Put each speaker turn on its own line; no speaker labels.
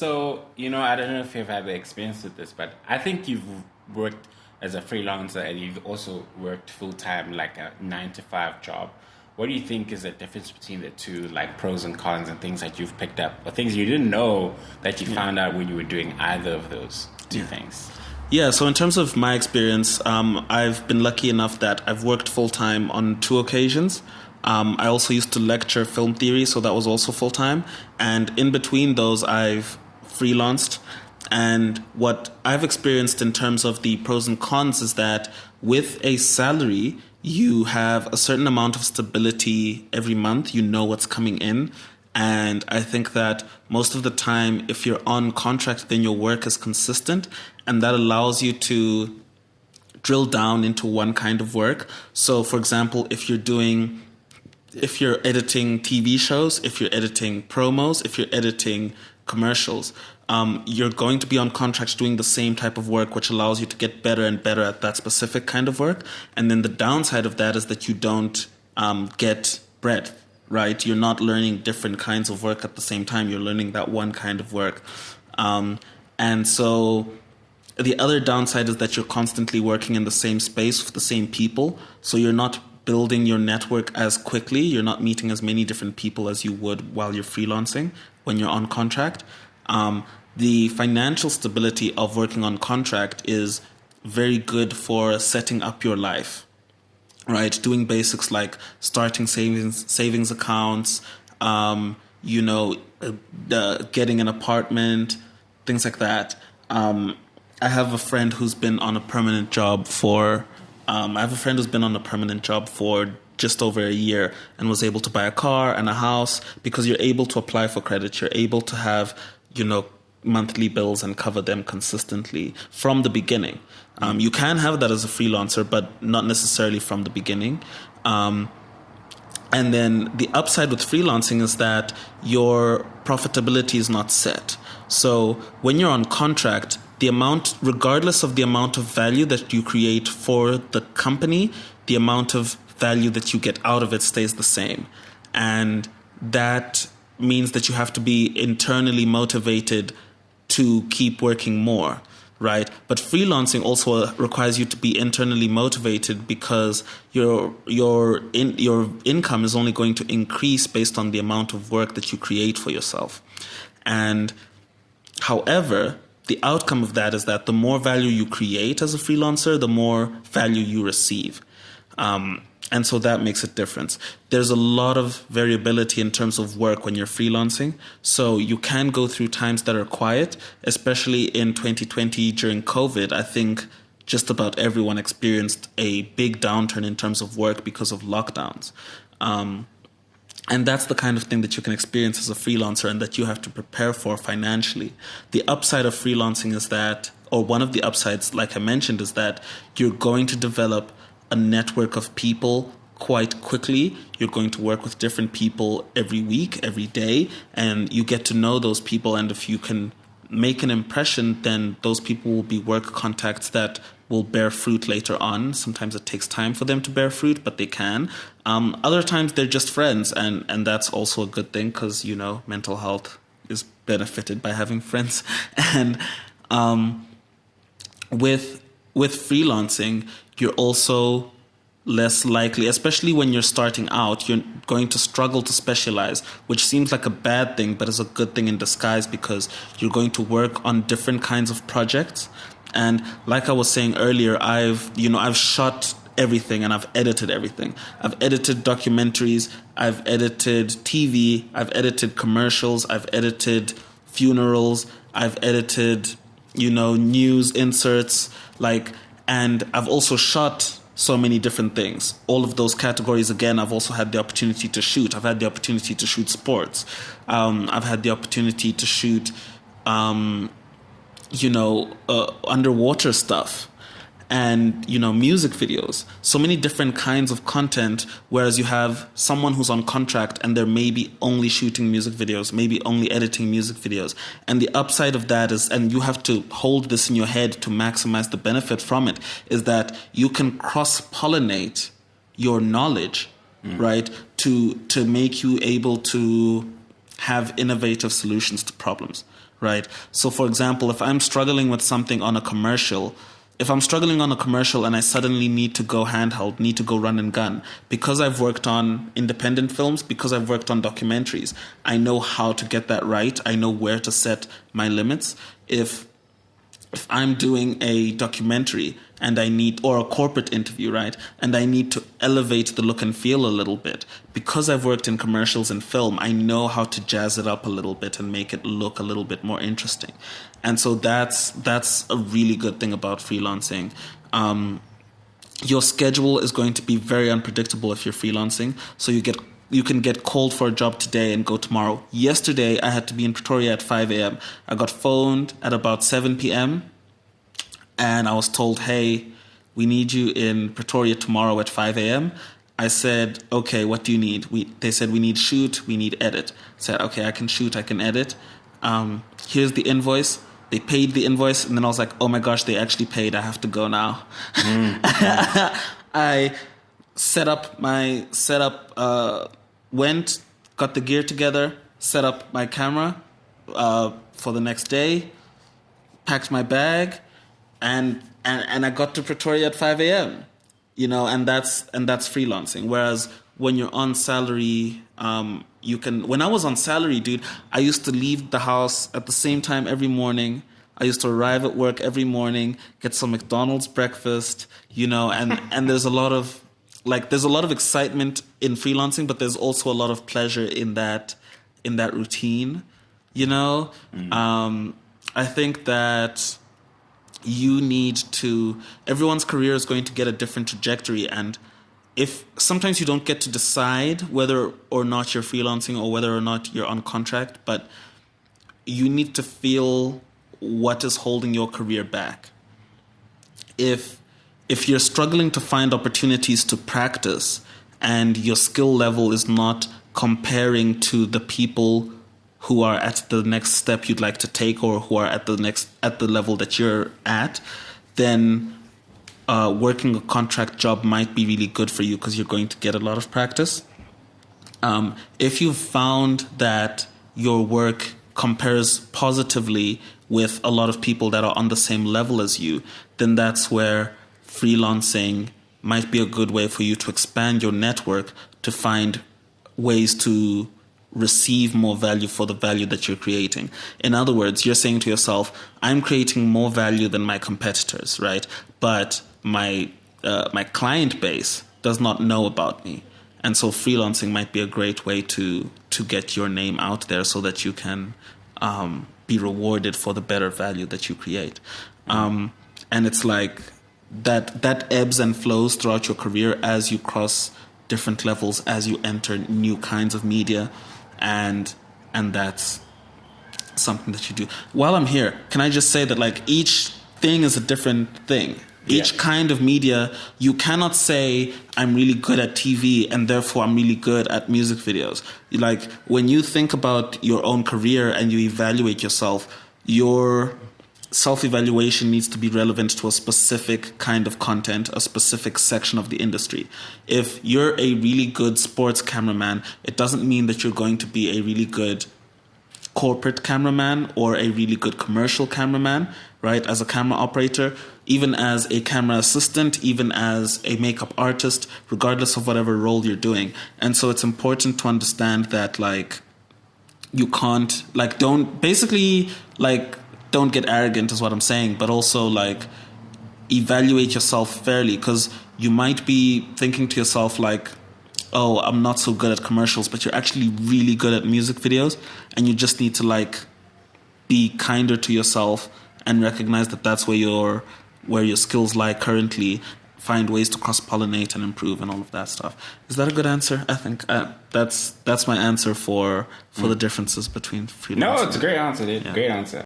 So, I don't know if you've had the experience with this, but I think you've worked as a freelancer and you've also worked full time, like a 9 to 5 job. What do you think is the difference between the two, like pros and cons and things that you've picked up or things you didn't know that you found out when you were doing either of those two things?
Yeah, so in terms of my experience, I've been lucky enough that I've worked full-time on 2 occasions. I also used to lecture film theory, so that was also full-time. And in between those, I've freelanced. And what I've experienced in terms of the pros and cons is that with a salary, you have a certain amount of stability every month. You know what's coming in. And I think that most of the time, if you're on contract, then your work is consistent. And that allows you to drill down into one kind of work. So, for example, if you're editing TV shows, if you're editing promos, if you're editing commercials, you're going to be on contract doing the same type of work, which allows you to get better and better at that specific kind of work. And then the downside of that is that you don't get breadth, right? You're not learning different kinds of work at the same time. You're learning that one kind of work. And so the other downside is that you're constantly working in the same space with the same people. So you're not building your network as quickly. You're not meeting as many different people as you would while you're freelancing when you're on contract. The financial stability of working on contract is very good for setting up your life, right? Doing basics like starting savings accounts, getting an apartment, things like that. I have a friend who's been on a permanent job for just over a year and was able to buy a car and a house because you're able to apply for credit. You're able to have, monthly bills and cover them consistently from the beginning. You can have that as a freelancer, but not necessarily from the beginning. And then the upside with freelancing is that your profitability is not set. So when you're on contract, regardless of the amount of value that you create for the company, the amount of value that you get out of it stays the same. And that means that you have to be internally motivated to keep working more, right? But freelancing also requires you to be internally motivated because your income is only going to increase based on the amount of work that you create for yourself. And however, the outcome of that is that the more value you create as a freelancer, the more value you receive. And so that makes a difference. There's a lot of variability in terms of work when you're freelancing. So you can go through times that are quiet, especially in 2020 during COVID. I think just about everyone experienced a big downturn in terms of work because of lockdowns. And that's the kind of thing that you can experience as a freelancer and that you have to prepare for financially. The upside of freelancing is that, or one of the upsides, like I mentioned, is that you're going to develop a network of people quite quickly. You're going to work with different people every week, every day, and you get to know those people. And if you can make an impression, then those people will be work contacts that will bear fruit later on. Sometimes it takes time for them to bear fruit, but they can. Other times they're just friends, and that's also a good thing because, mental health is benefited by having friends. And with freelancing, you're also less likely, especially when you're starting out, you're going to struggle to specialize, which seems like a bad thing, but is a good thing in disguise because you're going to work on different kinds of projects. And like I was saying earlier, I've shot everything and I've edited everything. I've edited documentaries, I've edited TV, I've edited commercials, I've edited funerals, I've edited, news inserts, and I've also shot so many different things. All of those categories, again, I've also had the opportunity to shoot. I've had the opportunity to shoot sports. I've had the opportunity to shoot, underwater stuff and, music videos. So many different kinds of content, whereas you have someone who's on contract and they're maybe only shooting music videos, maybe only editing music videos. And the upside of that is, and you have to hold this in your head to maximize the benefit from it, is that you can cross-pollinate your knowledge, right, to make you able to have innovative solutions to problems. right? So for example, if I'm struggling with something on a commercial, if I'm struggling on a commercial and I suddenly need to go handheld, need to go run and gun, because I've worked on independent films, because I've worked on documentaries, I know how to get that right. I know where to set my limits. If I'm doing a documentary and I need, or a corporate interview, right, and I need to elevate the look and feel a little bit, because I've worked in commercials and film, I know how to jazz it up a little bit and make it look a little bit more interesting. And so that's a really good thing about freelancing. Your schedule is going to be very unpredictable if you're freelancing. So you can get called for a job today and go tomorrow. Yesterday, I had to be in Pretoria at 5 a.m. I got phoned at about 7 p.m. and I was told, hey, we need you in Pretoria tomorrow at 5 a.m. I said, okay, what do you need? They said, we need shoot, we need edit. I said, okay, I can shoot, I can edit. Here's the invoice. They paid the invoice, and then I was like, oh my gosh, they actually paid. I have to go now. I went, got the gear together, set up my camera for the next day, packed my bag, and I got to Pretoria at 5 a.m. And that's freelancing. Whereas when you're on salary, when I was on salary, dude, I used to leave the house at the same time every morning. I used to arrive at work every morning, get some McDonald's breakfast, and there's a lot of excitement in freelancing, but there's also a lot of pleasure in that routine, I think that everyone's career is going to get a different trajectory, and if sometimes you don't get to decide whether or not you're freelancing or whether or not you're on contract, but you need to feel what is holding your career back. If you're struggling to find opportunities to practice and your skill level is not comparing to the people who are at the next step you'd like to take or who are at the level that you're at, then working a contract job might be really good for you because you're going to get a lot of practice. If you've found that your work compares positively with a lot of people that are on the same level as you, then that's where freelancing might be a good way for you to expand your network to find ways to receive more value for the value that you're creating. In other words, you're saying to yourself, I'm creating more value than my competitors, right? But my client base does not know about me. And so freelancing might be a great way to get your name out there so that you can be rewarded for the better value that you create. And it's like that ebbs and flows throughout your career as you cross different levels, as you enter new kinds of media, and that's something that you do. While I'm here, can I just say that each thing is a different thing. Each kind of media, you cannot say I'm really good at TV and therefore I'm really good at music videos. When you think about your own career and you evaluate yourself, your self-evaluation needs to be relevant to a specific kind of content, a specific section of the industry. If you're a really good sports cameraman, it doesn't mean that you're going to be a really good corporate cameraman or a really good commercial cameraman, right? As a camera operator, even as a camera assistant, even as a makeup artist, regardless of whatever role you're doing. And so it's important to understand that you can't don't get arrogant is what I'm saying, but also evaluate yourself fairly, because you might be thinking to yourself oh, I'm not so good at commercials, but you're actually really good at music videos, and you just need to be kinder to yourself and recognize that that's where your skills lie currently. Find ways to cross-pollinate and improve and all of that stuff. Is that a good answer? I think that's my answer for the differences between freelancing.
No, it's a great answer, dude. Yeah. Great answer.